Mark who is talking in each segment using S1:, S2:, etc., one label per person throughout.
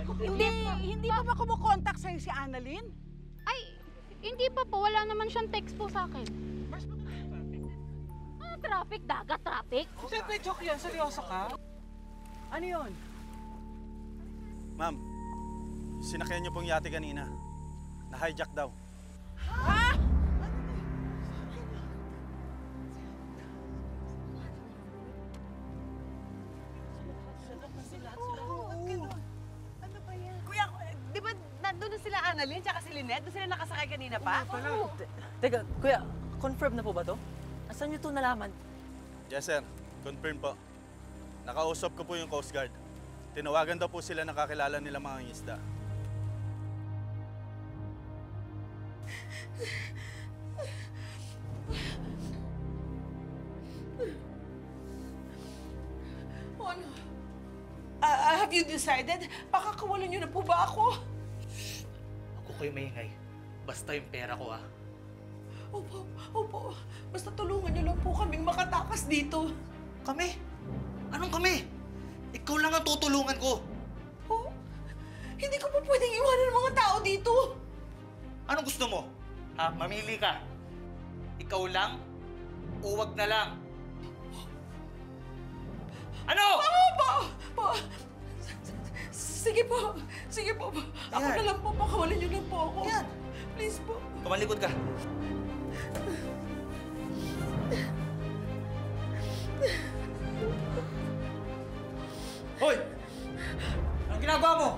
S1: Hindi pa ba kumukontak sa'yo si Annalyn?
S2: Ay, hindi pa po. Wala naman siyang text po sa akin. Ano traffic? Dagat traffic?
S3: Siyempre, joke yan. Seryoso ka?
S1: Ano yun?
S4: Ma'am, sinakyan niyo pong yate kanina. Na-hijack daw.
S1: Ha?
S5: Kuya, di ba nandun na sila Annalyn tsaka si Lynette? Doon sila nakasakay kanina pa?
S3: Teka, kuya, confirm na po ba to? Asan niyo to nalaman?
S4: Yes, sir. Confirm po. Nakausap ko po yung Coast Guard. Tinawagan daw po sila ng kakilala nila mga isda.
S5: Ano? Have you decided? Pakakawalan niyo na po ba ako?
S6: Ako kayo maingay. Basta yung pera ko, ah.
S5: Opo. Basta tulungan niyo lang po kaming makatakas dito.
S6: Kami? Anong kami? Ikaw lang ang tutulungan ko.
S5: Oh, hindi ko po pwedeng iwanan ng mga tao dito.
S6: Anong gusto mo? Ha? Mamili ka. Ikaw lang o wag na lang? Ano?
S5: Po. Sige po. Ako
S6: Yan.
S5: na lang po. Pakawalan niyo lang po ako.
S6: Yan.
S5: Please po.
S6: Tumalikod ka. Hoy! Anong ginagawa mo?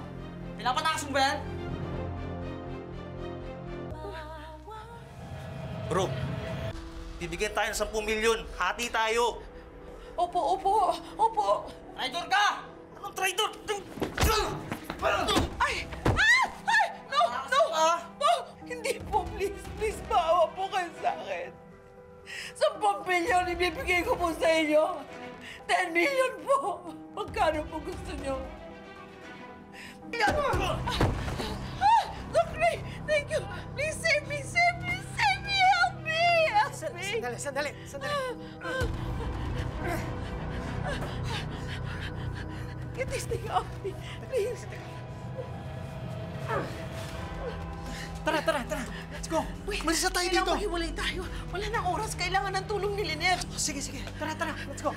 S6: Pinapatakas mo ba yan? Bro, bibigyan tayo ng 10 milyon. Hati tayo.
S5: Opo.
S6: Traitor ka! Anong traitor?
S5: Ay! No! Po! Hindi po, please, maawa po kayo sa akin. 10 milyon ibibigay ko po sa inyo. 10 million po. Magkano po gusto niyo? Look, thank you. Please save me. Help me.
S3: Sandali.
S5: Get this thing off me, please.
S3: Tara. Let's go. Malis na tayo dito.
S5: Kailangan maghiwalay tayo. Wala na oras. Kailangan ng tulong ni Lynette.
S3: Sige. Tara. Let's go.